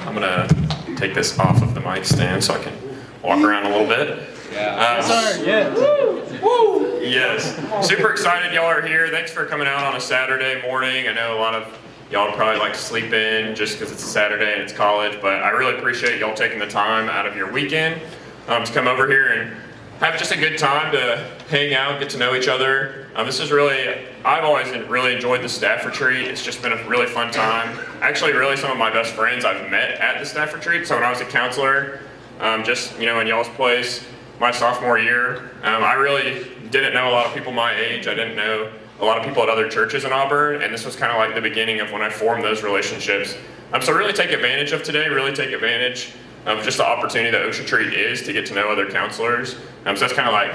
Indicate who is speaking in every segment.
Speaker 1: I'm gonna take this off of the mic stand so I can walk around a little bit. Woo! Yes. Super excited y'all are here. Thanks for coming out on a Saturday morning. I know a lot of y'all would probably like to sleep in just because it's a Saturday and it's college, but I really appreciate y'all taking the time out of your weekend to come over here and have just a good time to hang out, get to know each other. This is really, I've always really enjoyed the staff retreat. It's just been a really fun time. Actually, really some of my best friends I've met at the staff retreat. So when I was a counselor, just in y'all's place, my sophomore year, I really didn't know a lot of people my age. I didn't know a lot of people at other churches in Auburn, and this was kind of like the beginning of when I formed those relationships. So really take advantage of today, really take advantage of just the opportunity that Oaks Retreat is to get to know other counselors. So that's kind of like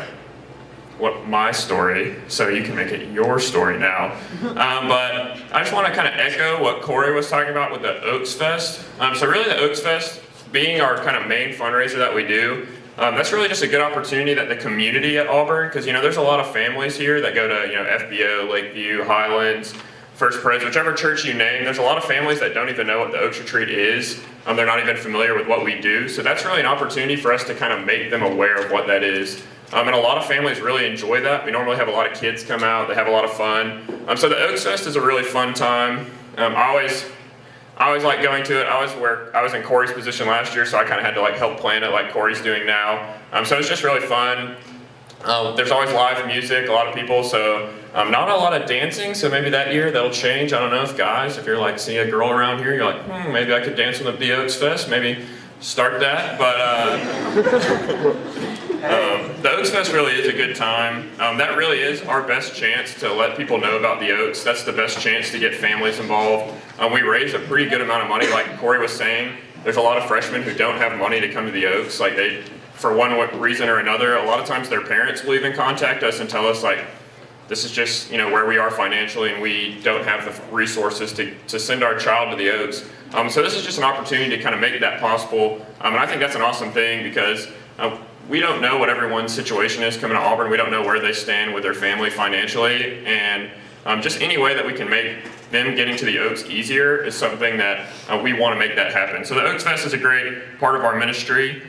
Speaker 1: what my story, so you can make it your story now. But I just want to kind of echo what Corey was talking about with the Oaks Fest. So really the Oaks Fest being our kind of main fundraiser that we do, that's really just a good opportunity that the community at Auburn, because there's a lot of families here that go to FBO, Lakeview, Highlands, First Pres, whichever church you name. There's a lot of families that don't even know what the Oaks Retreat is. They're not even familiar with what we do. So that's really an opportunity for us to kind of make them aware of what that is. And a lot of families really enjoy that. We normally have a lot of kids come out. They have a lot of fun. So the Oaks Fest is a really fun time. I always like going to it. I was in Corey's position last year, so I kind of had to help plan it like Corey's doing now. So it's just really fun. There's always live music, a lot of people, so not a lot of dancing, so maybe that year that'll change. I don't know if guys, if you're see a girl around here, you're maybe I could dance with the Oaks Fest, maybe start that, but the Oaks Fest really is a good time. That really is our best chance to let people know about the Oaks. That's the best chance to get families involved. We raise a pretty good amount of money, like Corey was saying. There's a lot of freshmen who don't have money to come to the Oaks. For one reason or another, a lot of times their parents will even contact us and tell us this is just where we are financially, and we don't have the resources to send our child to the Oaks. So this is just an opportunity to kind of make that possible, and I think that's an awesome thing because we don't know what everyone's situation is coming to Auburn. We don't know where they stand with their family financially, and just any way that we can make them getting to the Oaks easier is something that we want to make that happen. So the Oaks Fest is a great part of our ministry.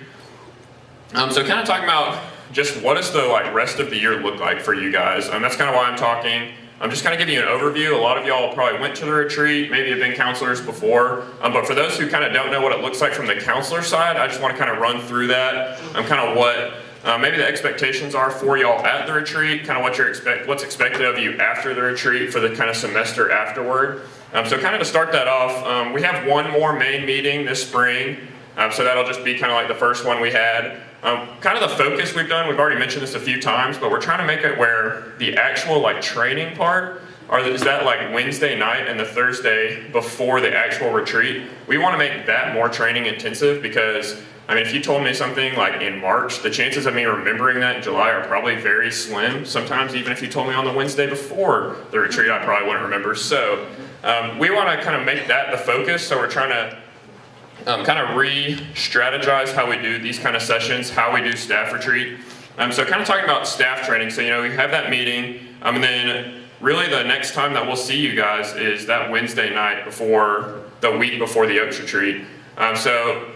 Speaker 1: So kind of talking about just what does the rest of the year look like for you guys. That's kind of why I'm talking. I'm just kind of giving you an overview. A lot of y'all probably went to the retreat, maybe have been counselors before. But for those who kind of don't know what it looks like from the counselor side, I just want to kind of run through that. Kind of what maybe the expectations are for y'all at the retreat, kind of what's expected of you after the retreat for the kind of semester afterward. So kind of to start that off, we have one more main meeting this spring. So that'll just be kind of like the first one we had. Kind of the focus we've already mentioned this a few times, but we're trying to make it where the actual training part is that Wednesday night and the Thursday before the actual retreat. We want to make that more training intensive because, if you told me something in March, the chances of me remembering that in July are probably very slim. Sometimes even if you told me on the Wednesday before the retreat, I probably wouldn't remember. So we want to kind of make that the focus, so we're trying to kind of re-strategize how we do these kind of sessions, how we do staff retreat. So kind of talking about staff training. So, we have that meeting, and then really the next time that we'll see you guys is that Wednesday night the week before the Oaks Retreat. So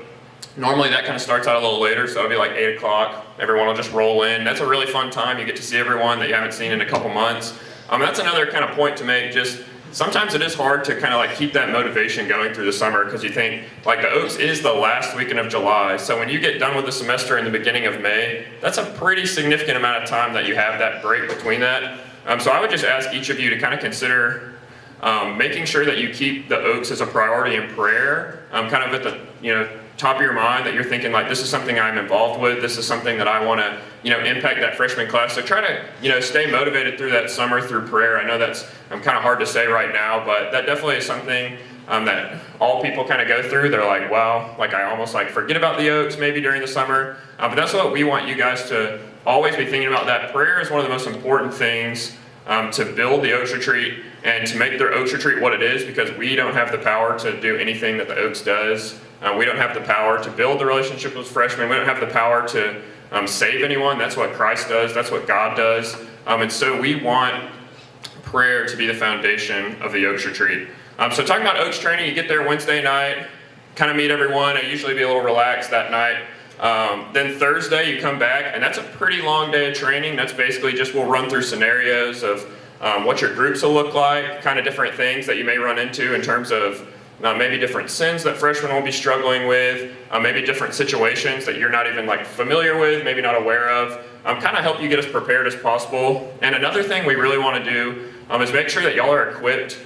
Speaker 1: normally that kind of starts out a little later, so it'll be 8 o'clock. Everyone will just roll in. That's a really fun time. You get to see everyone that you haven't seen in a couple months. That's another kind of point to make. Just sometimes it is hard to kind of keep that motivation going through the summer because you think the Oaks is the last weekend of July. So when you get done with the semester in the beginning of May, that's a pretty significant amount of time that you have that break between that. So I would just ask each of you to kind of consider making sure that you keep the Oaks as a priority in prayer, kind of at the top of your mind, that you're thinking this is something I'm involved with, this is something that I want to impact that freshman class. So try to stay motivated through that summer through prayer. I know that's kind of hard to say right now, but that definitely is something that all people kind of go through. They're wow, I almost forget about the Oaks maybe during the summer, but that's what we want you guys to always be thinking about. That prayer is one of the most important things to build the Oaks Retreat and to make their Oaks Retreat what it is, because we don't have the power to do anything that the Oaks does. We don't have the power to build the relationship with freshmen. We don't have the power to save anyone. That's what Christ does. That's what God does. And so we want prayer to be the foundation of the Oaks Retreat. So talking about Oaks training, you get there Wednesday night, kind of meet everyone. I usually be a little relaxed that night. Then Thursday you come back, and that's a pretty long day of training. That's basically just we'll run through scenarios of what your groups will look like, kind of different things that you may run into in terms of maybe different sins that freshmen will be struggling with, maybe different situations that you're not even like familiar with, maybe not aware of. Kind of help you get as prepared as possible. And another thing we really want to do is make sure that y'all are equipped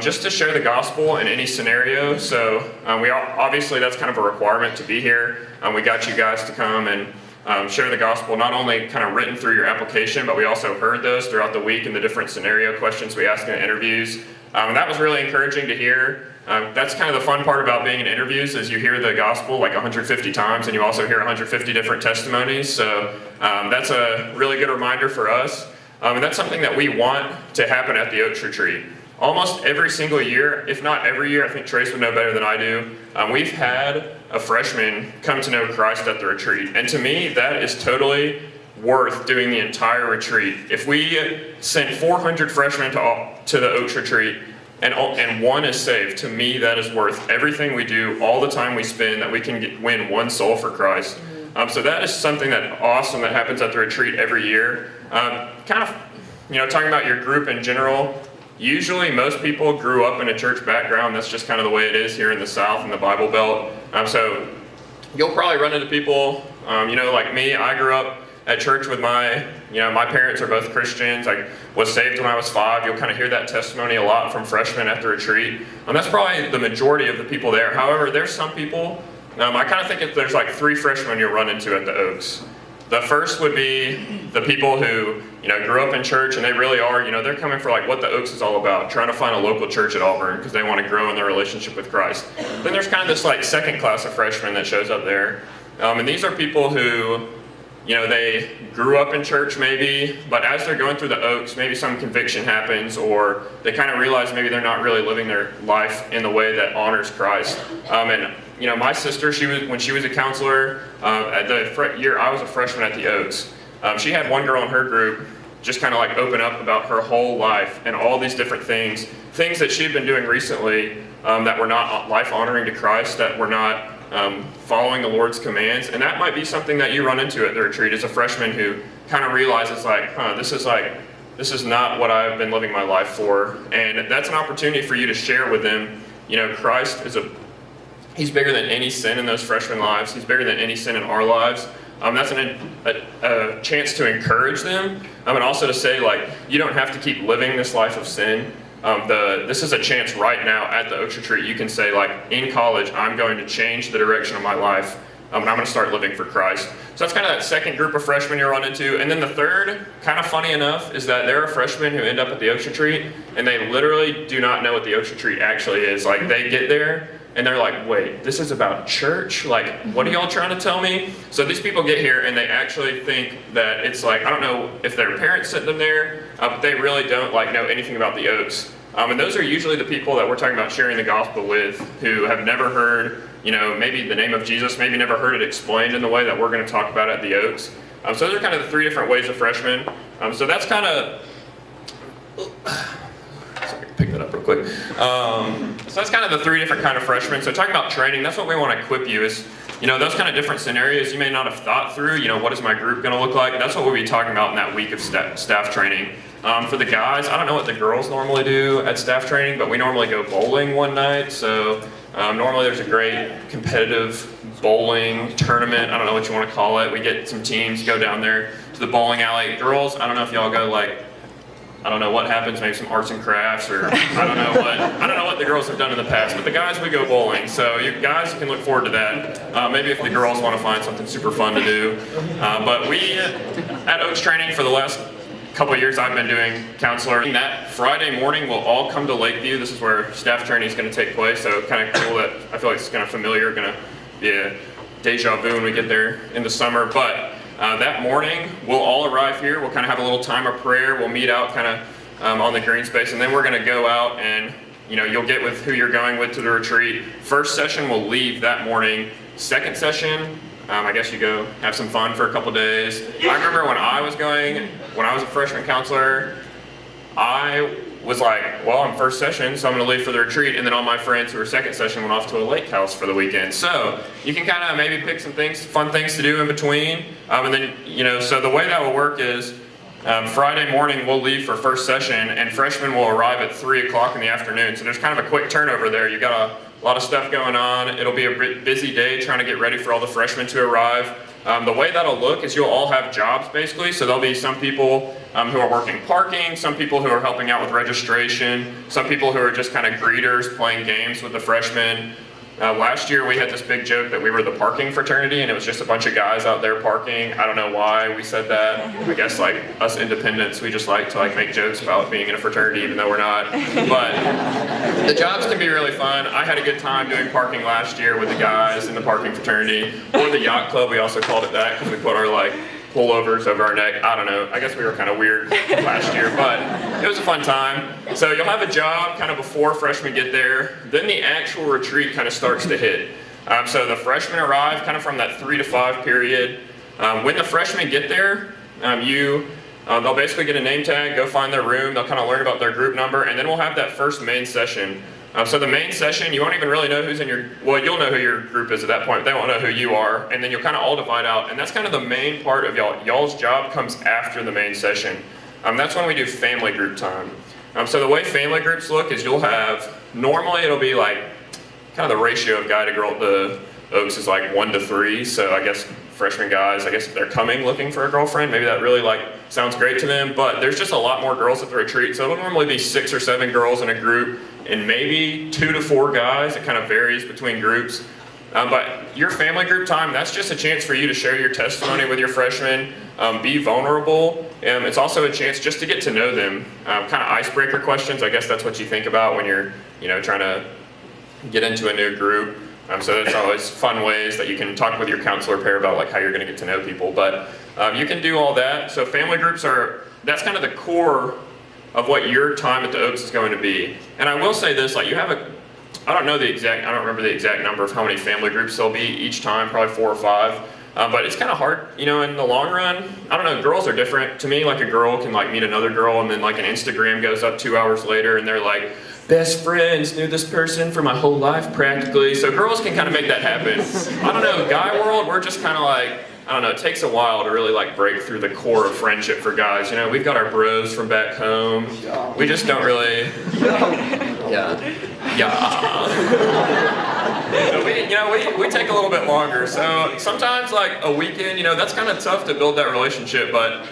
Speaker 1: just to share the gospel in any scenario. So obviously that's kind of a requirement to be here. We got you guys to come and share the gospel, not only kind of written through your application, but we also heard those throughout the week in the different scenario questions we asked in the interviews. And that was really encouraging to hear. That's kind of the fun part about being in interviews is you hear the gospel like 150 times and you also hear 150 different testimonies. So that's a really good reminder for us. And that's something that we want to happen at the Oaks Retreat. Almost every single year, if not every year, I think Trace would know better than I do, we've had a freshman come to know Christ at the retreat. And to me, that is totally worth doing the entire retreat. If we sent 400 freshmen to the Oaks Retreat and one is saved, to me that is worth everything we do, all the time we spend, that we can win one soul for Christ. So that is something that awesome that happens at the retreat every year. Kind of, talking about your group in general, usually most people grew up in a church background. That's just kind of the way it is here in the South in the Bible Belt. So you'll probably run into people, like me. I grew up at church with my parents are both Christians. I was saved when I was 5. You'll kind of hear that testimony a lot from freshmen at the retreat. And that's probably the majority of the people there. However, there's some people, I kind of think there's like 3 freshmen you'll run into at the Oaks. The first would be the people who, grew up in church and they really are, they're coming for like what the Oaks is all about, trying to find a local church at Auburn because they want to grow in their relationship with Christ. Then there's kind of this like second class of freshmen that shows up there. And these are people who, they grew up in church maybe, but as they're going through the Oaks, maybe some conviction happens or they kind of realize maybe they're not really living their life in the way that honors Christ. My sister, when she was a counselor, at the year I was a freshman at the Oaks, she had one girl in her group just kind of like open up about her whole life and all these different things that she had been doing recently that were not life-honoring to Christ, that were not following the Lord's commands. And that might be something that you run into at the retreat as a freshman who kind of realizes this is not what I've been living my life for. And that's an opportunity for you to share with them, Christ He's bigger than any sin in those freshman lives. He's bigger than any sin in our lives. That's a chance to encourage them, and also to say, you don't have to keep living this life of sin. This is a chance right now at the Oaks Retreat. You can say, in college, I'm going to change the direction of my life, and I'm going to start living for Christ. So that's kind of that second group of freshmen you run into. And then the third, kind of funny enough, is that there are freshmen who end up at the Oaks Retreat, and they literally do not know what the Oaks Retreat actually is. They get there, and they're like, wait, this is about church? What are y'all trying to tell me? So these people get here and they actually think that it's I don't know if their parents sent them there, but they really don't know anything about the Oaks. And those are usually the people that we're talking about sharing the gospel with, who have never heard, maybe the name of Jesus, maybe never heard it explained in the way that we're going to talk about at the Oaks. So those are kind of the 3 different ways of freshmen. So that's kind of... Pick that up real quick. So that's kind of the 3 different kind of freshmen. So talking about training, that's what we want to equip you is, those kind of different scenarios you may not have thought through. What is my group going to look like? That's what we'll be talking about in that week of staff training. For the guys, I don't know what the girls normally do at staff training, but we normally go bowling one night. So normally there's a great competitive bowling tournament. I don't know what you want to call it. We get some teams, go down there to the bowling alley. Girls, I don't know if y'all go I don't know what happens, maybe some arts and crafts, or I don't know what the girls have done in the past, but the guys, we go bowling. So you guys can look forward to that. Maybe if the girls want to find something super fun to do. But we, at Oaks Training, for the last couple of years I've been doing counselor. That Friday morning we'll all come to Lakeview. This is where staff training is going to take place, so kind of cool that I feel like it's kind of familiar, going to be a deja vu when we get there in the summer. But that morning, we'll all arrive here. We'll kind of have a little time of prayer. We'll meet out kind of on the green space, and then we're going to go out and, you'll get with who you're going with to the retreat. First session will leave that morning. Second session, I guess you go have some fun for a couple days. I remember when I was a freshman counselor, I was like, well, I'm first session, so I'm gonna leave for the retreat, and then all my friends who were second session went off to a lake house for the weekend. So you can kind of maybe pick some things, fun things to do in between, and then, so the way that will work is, Friday morning we'll leave for first session, and freshmen will arrive at 3 o'clock in the afternoon. So there's kind of a quick turnover there. You got a lot of stuff going on. It'll be a busy day trying to get ready for all the freshmen to arrive. The way that'll look is you'll all have jobs basically. So there'll be some people who are working parking, some people who are helping out with registration, some people who are just kind of greeters playing games with the freshmen. Last year we had this big joke that we were the parking fraternity, and it was just a bunch of guys out there parking. I don't know why we said that. I guess like us independents, we just like to make jokes about being in a fraternity even though we're not. But the jobs can be really fun. I had a good time doing parking last year with the guys in the parking fraternity, or the yacht club. We also called it that because we put our pullovers over our neck. I don't know. I guess we were kind of weird last year, but it was a fun time. So you'll have a job kind of before freshmen get there. Then the actual retreat kind of starts to hit. So the freshmen arrive kind of from that 3 to 5 period. When the freshmen get there, they'll basically get a name tag, go find their room, they'll kind of learn about their group number, and then we'll have that first main session. So the main session, you won't even really know who's in you'll know who your group is at that point, but they won't know who you are, and then you'll kind of all divide out, and that's kind of the main part of y'all's job comes after the main session. That's when we do family group time. So the way family groups look is you'll have, normally it'll be like, kind of the ratio of guy to girl, the Oaks is like 1 to 3, so I guess freshman guys, I guess if they're coming looking for a girlfriend, maybe that really sounds great to them, but there's just a lot more girls at the retreat, so it'll normally be 6 or 7 girls in a group, and maybe 2 to 4 guys. It kind of varies between groups. But your family group time, that's just a chance for you to share your testimony with your freshmen, be vulnerable. It's also a chance just to get to know them. Kind of icebreaker questions, I guess that's what you think about when you're trying to get into a new group. So there's always fun ways that you can talk with your counselor pair about how you're going to get to know people. But you can do all that. So family groups that's kind of the core of what your time at the Oaks is going to be. And I will say this, you have I don't remember the exact number of how many family groups there'll be each time, probably 4 or 5. But it's kind of hard, in the long run. I don't know, girls are different. To me, a girl can meet another girl, and then an Instagram goes up 2 hours later, and they're like, best friends, knew this person for my whole life practically. So girls can kind of make that happen. I don't know, guy world, we're just kind of I don't know, it takes a while to really break through the core of friendship for guys. We've got our bros from back home. We just don't really, So we take a little bit longer. So sometimes a weekend, that's kind of tough to build that relationship, but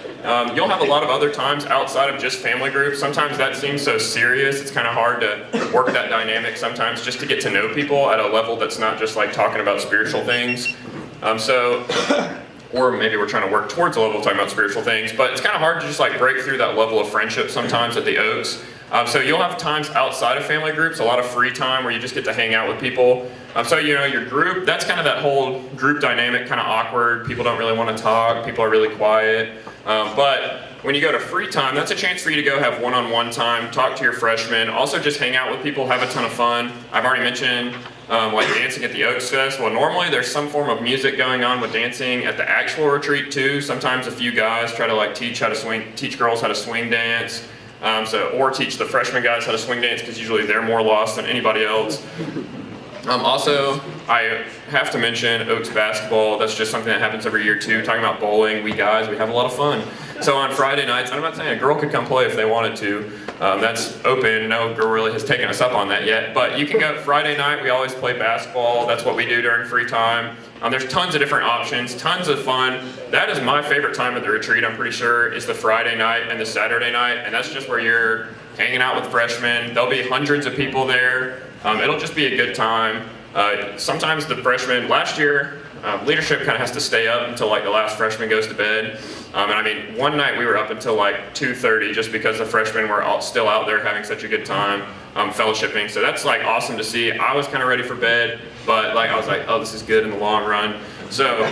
Speaker 1: you'll have a lot of other times outside of just family groups. Sometimes that seems so serious, it's kind of hard to work that dynamic sometimes just to get to know people at a level that's not just talking about spiritual things. Or maybe we're trying to work towards a level of talking about spiritual things, but it's kind of hard to just break through that level of friendship sometimes at the Oaks. So you'll have times outside of family groups, a lot of free time where you just get to hang out with people. So your group, that's kind of that whole group dynamic, kind of awkward. People don't really want to talk, people are really quiet. But when you go to free time, that's a chance for you to go have one-on-one time, talk to your freshmen, also just hang out with people, have a ton of fun. I've already mentioned dancing at the Oaks Fest. Well, normally there's some form of music going on with dancing at the actual retreat too. Sometimes a few guys try to teach girls how to swing dance. Or teach the freshman guys how to swing dance because usually they're more lost than anybody else. Also, I have to mention Oaks basketball. That's just something that happens every year too. Talking about bowling, we guys, we have a lot of fun. So on Friday nights, I'm not saying a girl could come play if they wanted to. That's open. No girl really has taken us up on that yet. But you can go Friday night. We always play basketball. That's what we do during free time. There's tons of different options, tons of fun. That is my favorite time at the retreat, I'm pretty sure, is the Friday night and the Saturday night. And that's just where you're hanging out with freshmen. There'll be hundreds of people there. It'll just be a good time. Sometimes the freshmen, last year, leadership kind of has to stay up until the last freshman goes to bed. One night we were up until 2:30 just because the freshmen were still out there having such a good time, fellowshipping. So that's awesome to see. I was kind of ready for bed, but I was oh, this is good in the long run. So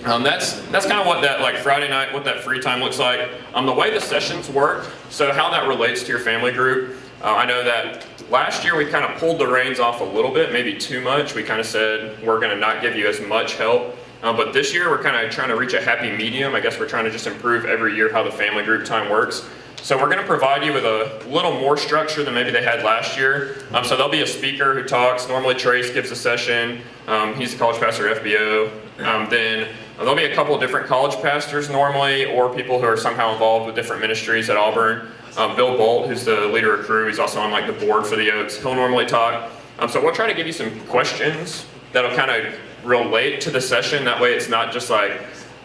Speaker 1: that's kind of what that Friday night, what that free time looks like. The way the sessions work, so how that relates to your family group. I know that last year we kind of pulled the reins off a little bit, maybe too much. We kind of said we're going to not give you as much help. But this year we're kind of trying to reach a happy medium. I guess we're trying to just improve every year how the family group time works. So we're going to provide you with a little more structure than maybe they had last year. So there'll be a speaker who talks. Normally Trace gives a session. He's a college pastor at FBO. Then there'll be a couple of different college pastors normally, or people who are somehow involved with different ministries at Auburn. Bill Bolt, who's the leader of Crew, he's also on like the board for the Oaks. He'll normally talk. So we'll try to give you some questions that'll kind of relate to the session. That way it's not just like,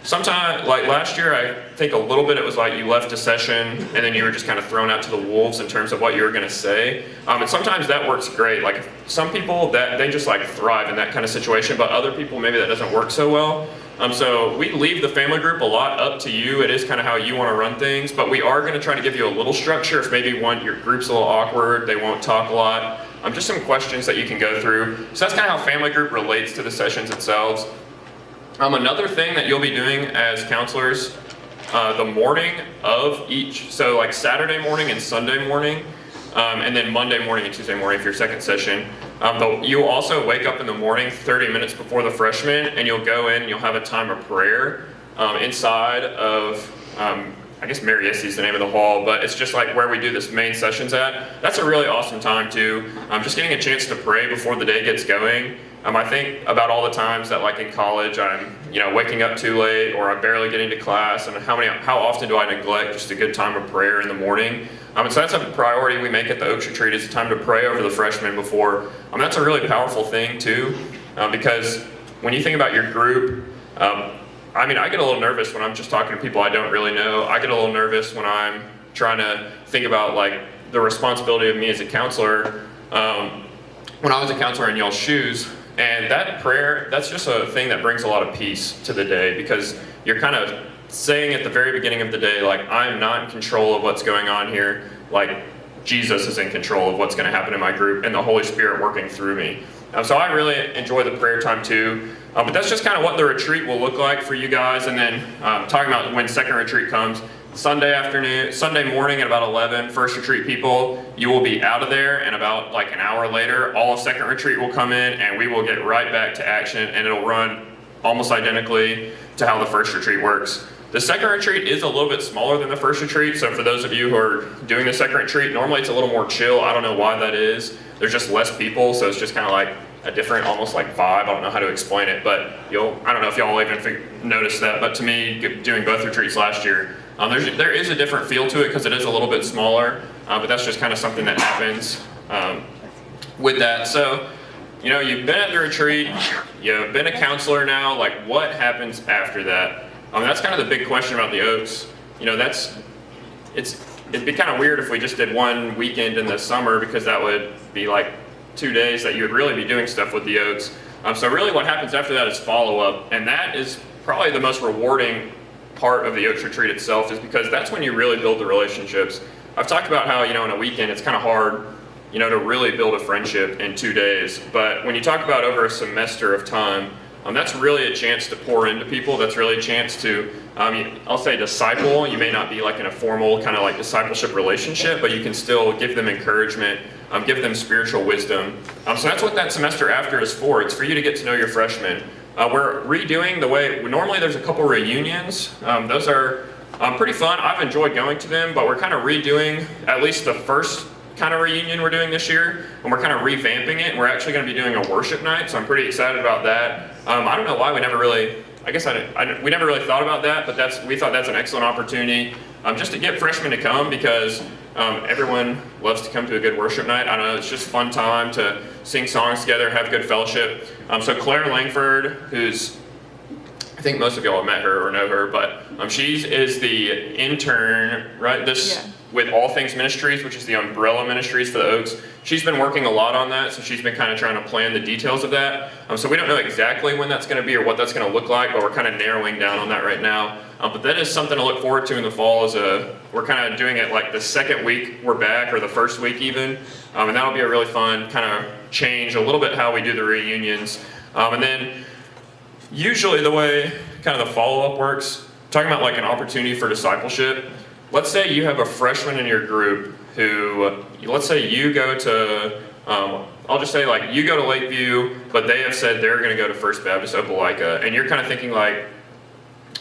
Speaker 1: sometimes, like last year, I think a little bit it was like you left a session and then you were just kind of thrown out to the wolves in terms of what you were going to say. And sometimes that works great. Like some people, that they just like thrive in that kind of situation, but other people, maybe that doesn't work so well. So we leave the family group a lot up to you. It is kind of how you want to run things, but we are going to try to give you a little structure. If maybe your group's a little awkward, they won't talk a lot. Just some questions that you can go through. So that's kind of how family group relates to the sessions themselves. Another thing that you'll be doing as counselors, the morning of each, so like Saturday morning and Sunday morning, and then Monday morning and Tuesday morning for your second session. You'll also wake up in the morning 30 minutes before the freshmen, and you'll go in and you'll have a time of prayer inside of, I guess Mariessi is the name of the hall, but it's just like where we do this main sessions at. That's a really awesome time too. Just getting a chance to pray before the day gets going. I think about all the times that like in college I'm waking up too late or I'm barely getting to class, and how often do I neglect just a good time of prayer in the morning. And so that's a priority we make at the Oaks Retreat, is a time to pray over the freshmen before. That's a really powerful thing too, because when you think about your group, I get a little nervous when I'm just talking to people I don't really know. I get a little nervous when I'm trying to think about like the responsibility of me as a counselor. When I was a counselor in y'all's shoes, and that prayer, that's just a thing that brings a lot of peace to the day, because you're kind of saying at the very beginning of the day, like, I'm not in control of what's going on here. Like, Jesus is in control of what's going to happen in my group, and the Holy Spirit working through me. So I really enjoy the prayer time too. But that's just kind of what the retreat will look like for you guys. And then talking about when second retreat comes, Sunday morning at about 11, first retreat people, you will be out of there, and about like an hour later, all of second retreat will come in, and we will get right back to action, and it'll run almost identically to how the first retreat works. The second retreat is a little bit smaller than the first retreat, so for those of you who are doing the second retreat, normally it's a little more chill. I don't know why that is. There's just less people, so it's just kind of like a different, almost like vibe. I don't know how to explain it, but I don't know if y'all even noticed that, but to me, doing both retreats last year, there is a different feel to it because it is a little bit smaller, but that's just kind of something that happens with that. So, you've been at the retreat, you've been a counselor now, like what happens after that? That's kind of the big question about the Oaks. It'd be kind of weird if we just did one weekend in the summer, because that would be like 2 days that you would really be doing stuff with the Oaks. So really what happens after that is follow-up, and that is probably the most rewarding part of the Oaks Retreat itself, is because that's when you really build the relationships. I've talked about how, in a weekend it's kind of hard, to really build a friendship in 2 days, but when you talk about over a semester of time, that's really a chance to pour into people. That's really a chance to, I'll say disciple. You may not be like in a formal kind of like discipleship relationship, but you can still give them encouragement, give them spiritual wisdom. So that's what that semester after is for. It's for you to get to know your freshmen. We're redoing the way, normally there's a couple reunions. Those are pretty fun. I've enjoyed going to them, but we're kind of redoing at least the first kind of reunion we're doing this year, and we're kind of revamping it. We're actually going to be doing a worship night, so I'm pretty excited about that. I don't know why we never really, we never really thought about that, but we thought that's an excellent opportunity just to get freshmen to come, because everyone loves to come to a good worship night. I don't know, it's just a fun time to sing songs together, have good fellowship. So Claire Langford, who's, I think most of y'all have met her or know her, but she is the intern, right? With All Things Ministries, which is the umbrella ministries for the Oaks. She's been working a lot on that, so she's been kind of trying to plan the details of that. So we don't know exactly when that's going to be or what that's going to look like, but we're kind of narrowing down on that right now. But that is something to look forward to in the fall. We're kind of doing it like the second week we're back, or the first week even, and that'll be a really fun kind of change a little bit how we do the reunions. And then usually the way kind of the follow-up works, talking about like an opportunity for discipleship. Let's say you have a freshman in your group who, let's say you go to, I'll just say like you go to Lakeview, but they have said they're going to go to First Baptist Opelika, and you're kind of thinking like,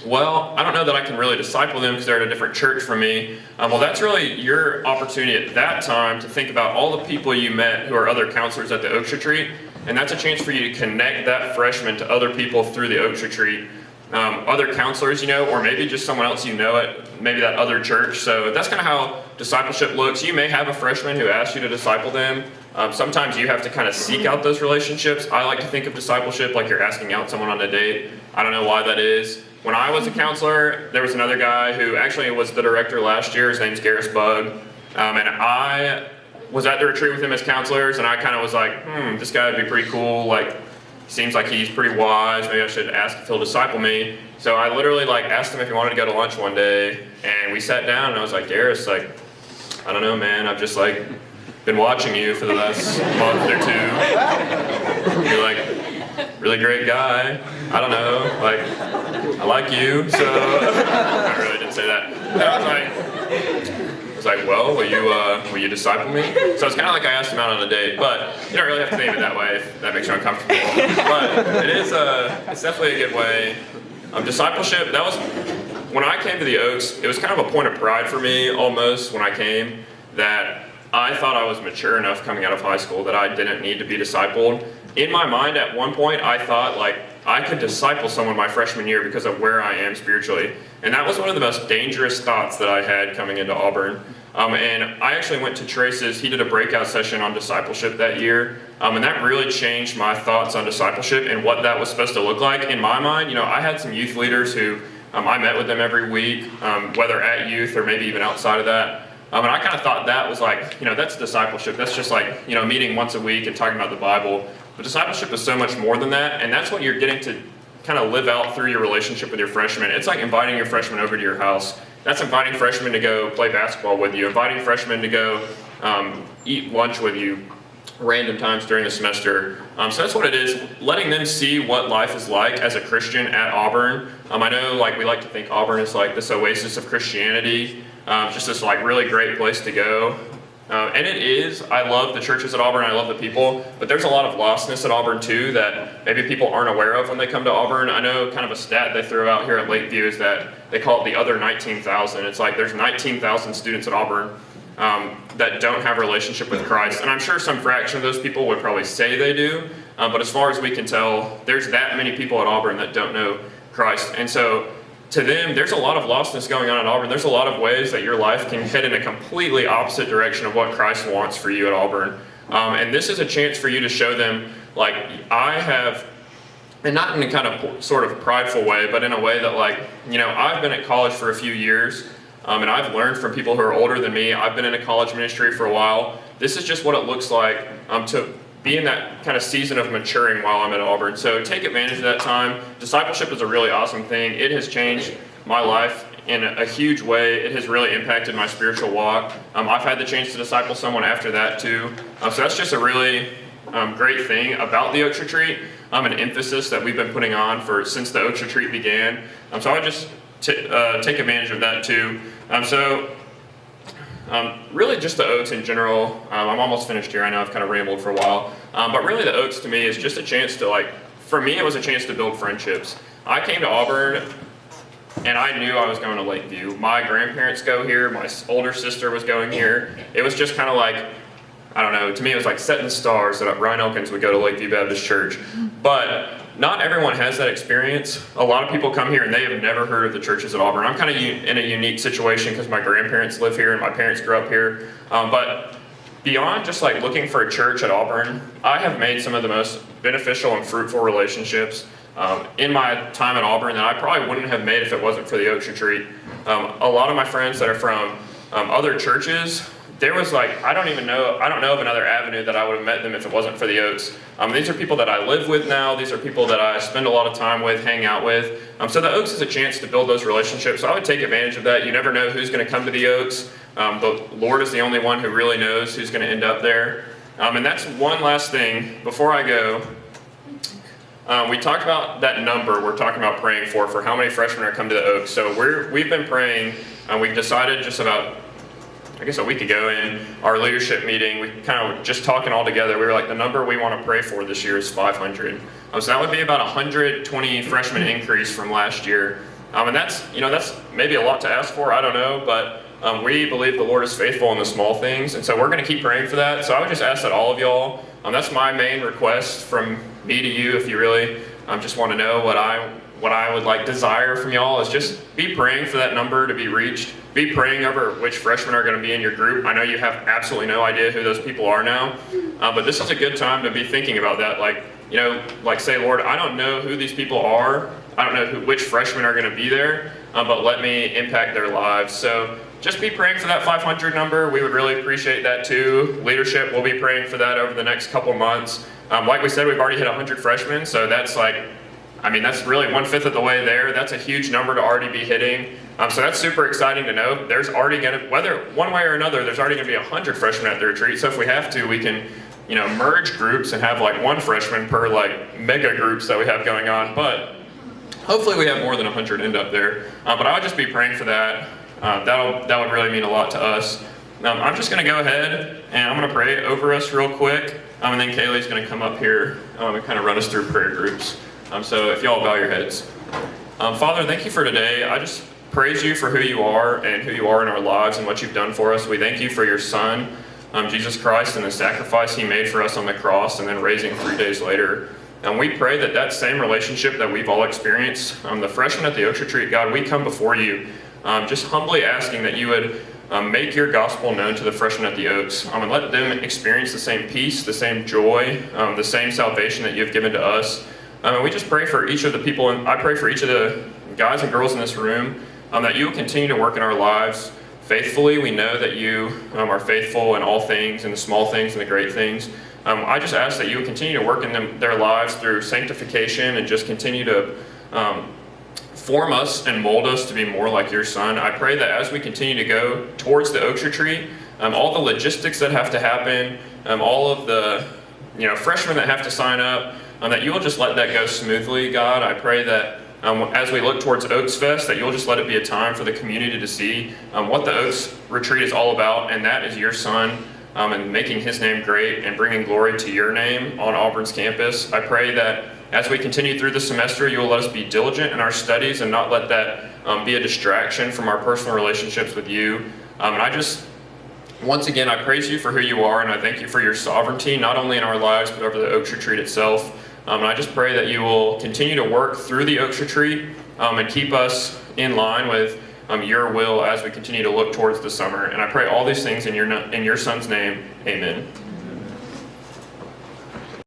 Speaker 1: well, I don't know that I can really disciple them because they're at a different church from me. Well, that's really your opportunity at that time to think about all the people you met who are other counselors at the Oaks Retreat, and that's a chance for you to connect that freshman to other people through the Oaks Retreat. Other counselors, or maybe just someone else at maybe that other church. So that's kind of how discipleship looks. You may have a freshman who asks you to disciple them. Sometimes you have to kind of seek out those relationships. I like to think of discipleship like you're asking out someone on a date. I don't know why that is. When I was a counselor, there was another guy who actually was the director last year. His name's Garris Bug. And I was at the retreat with him as counselors, and I kind of was like, this guy would be pretty cool. Seems like he's pretty wise. Maybe I should ask if he'll disciple me. So I literally asked him if he wanted to go to lunch one day, and we sat down, and I was like, Garris, I don't know, man. I've just been watching you for the last month or two. You're really great guy. I don't know, I like you. So I really didn't say that. I was like, well, will you disciple me? So it's kind of like I asked him out on a date, but you don't really have to think of it that way if that makes you uncomfortable. But it's definitely a good way. Discipleship, that was, when I came to the Oaks, it was kind of a point of pride for me almost when I came, that I thought I was mature enough coming out of high school that I didn't need to be discipled. In my mind at one point, I thought I could disciple someone my freshman year because of where I am spiritually. And that was one of the most dangerous thoughts that I had coming into Auburn. And I actually went to Trace's, he did a breakout session on discipleship that year. And that really changed my thoughts on discipleship and what that was supposed to look like. In my mind, I had some youth leaders who I met with them every week, whether at youth or maybe even outside of that. And I kind of thought that was that's discipleship. That's just meeting once a week and talking about the Bible. But discipleship is so much more than that, and that's what you're getting to kind of live out through your relationship with your freshmen. It's like inviting your freshmen over to your house. That's inviting freshmen to go play basketball with you, inviting freshmen to go eat lunch with you random times during the semester. So that's what it is, letting them see what life is like as a Christian at Auburn. I know we like to think Auburn is this oasis of Christianity, just this really great place to go. And it is. I love the churches at Auburn, I love the people, but there's a lot of lostness at Auburn too that maybe people aren't aware of when they come to Auburn. I know kind of a stat they throw out here at Lakeview is that they call it the other 19,000. It's there's 19,000 students at Auburn that don't have a relationship with Christ. And I'm sure some fraction of those people would probably say they do, but as far as we can tell, there's that many people at Auburn that don't know Christ. And so to them, there's a lot of lostness going on at Auburn. There's a lot of ways that your life can head in a completely opposite direction of what Christ wants for you at Auburn. And this is a chance for you to show them, I have, and not in a kind of sort of prideful way, but in a way that I've been at college for a few years, and I've learned from people who are older than me. I've been in a college ministry for a while. This is just what it looks like to be in that kind of season of maturing while I'm at Auburn. So take advantage of that time. Discipleship is a really awesome thing. It has changed my life in a huge way. It has really impacted my spiritual walk. I've had the chance to disciple someone after that too. So that's just a really great thing about the Oaks Retreat, an emphasis that we've been putting on since the Oaks Retreat began. So I would just take advantage of that too. Really just the Oaks in general. I'm almost finished here. I know I've kind of rambled for a while. But really the Oaks to me is just a chance to for me it was a chance to build friendships. I came to Auburn and I knew I was going to Lakeview. My grandparents go here. My older sister was going here. It was just kind of I don't know, to me it was set in the stars that Ryan Elkins would go to Lakeview Baptist Church. But not everyone has that experience. A lot of people come here and they have never heard of the churches at Auburn. I'm kind of in a unique situation because my grandparents live here and my parents grew up here. But beyond just looking for a church at Auburn, I have made some of the most beneficial and fruitful relationships in my time at Auburn that I probably wouldn't have made if it wasn't for the Oaks Retreat. A lot of my friends that are from other churches, there was I don't know of another avenue that I would have met them if it wasn't for the Oaks. These are people that I live with now. These are people that I spend a lot of time with, hang out with. So the Oaks is a chance to build those relationships. So I would take advantage of that. You never know who's going to come to the Oaks. The Lord is the only one who really knows who's going to end up there. And that's one last thing before I go. We talked about that number we're talking about praying for how many freshmen are coming to the Oaks. So we've been praying, and we decided just about a week ago in our leadership meeting, we kind of just talking all together, we were the number we want to pray for this year is 500. So that would be about 120 freshman increase from last year. And that's maybe a lot to ask for, I don't know, but we believe the Lord is faithful in the small things, and so we're going to keep praying for that. So I would just ask that all of y'all, that's my main request from me to you, if you really just want to know what I would desire from y'all, is just be praying for that number to be reached. Be praying over which freshmen are going to be in your group. I know you have absolutely no idea who those people are now, but this is a good time to be thinking about that. Say, Lord, I don't know who these people are. I don't know which freshmen are going to be there, but let me impact their lives. So just be praying for that 500 number. We would really appreciate that too. Leadership will be praying for that over the next couple months. Like we said, we've already hit 100 freshmen, so that's that's really 1/5 of the way there. That's a huge number to already be hitting. So that's super exciting to know. There's already whether one way or another, there's already gonna be 100 freshmen at the retreat. So if we have to, we can, merge groups and have one freshman per mega groups that we have going on. But hopefully we have more than 100 end up there. But I would just be praying for that. That would really mean a lot to us. I'm just gonna go ahead and I'm gonna pray over us real quick. And then Kaylee's gonna come up here and kind of run us through prayer groups. So if y'all bow your heads. Father, thank you for today. I just praise you for who you are and who you are in our lives and what you've done for us. We thank you for your Son, Jesus Christ, and the sacrifice he made for us on the cross and then raising 3 days later. And we pray that same relationship that we've all experienced, the freshmen at the Oaks Retreat, God, we come before you just humbly asking that you would make your gospel known to the freshmen at the Oaks, and let them experience the same peace, the same joy, the same salvation that you've given to us. And we just pray for each of the people, and I pray for each of the guys and girls in this room, that you will continue to work in our lives faithfully. We know that you are faithful in all things, in the small things and the great things. I just ask that you will continue to work in their lives through sanctification and just continue to form us and mold us to be more like your Son. I pray that as we continue to go towards the Oaks Retreat, all the logistics that have to happen, all of the freshmen that have to sign up, that you will just let that go smoothly, God. I pray that as we look towards Oaks Fest, that you'll just let it be a time for the community to see what the Oaks Retreat is all about, and that is your Son, and making his name great and bringing glory to your name on Auburn's campus. I pray that as we continue through the semester, you will let us be diligent in our studies and not let that be a distraction from our personal relationships with you. Once again, I praise you for who you are, and I thank you for your sovereignty, not only in our lives, but over the Oaks Retreat itself. And I just pray that you will continue to work through the Oaks Retreat and keep us in line with your will as we continue to look towards the summer. And I pray all these things in your Son's name. Amen.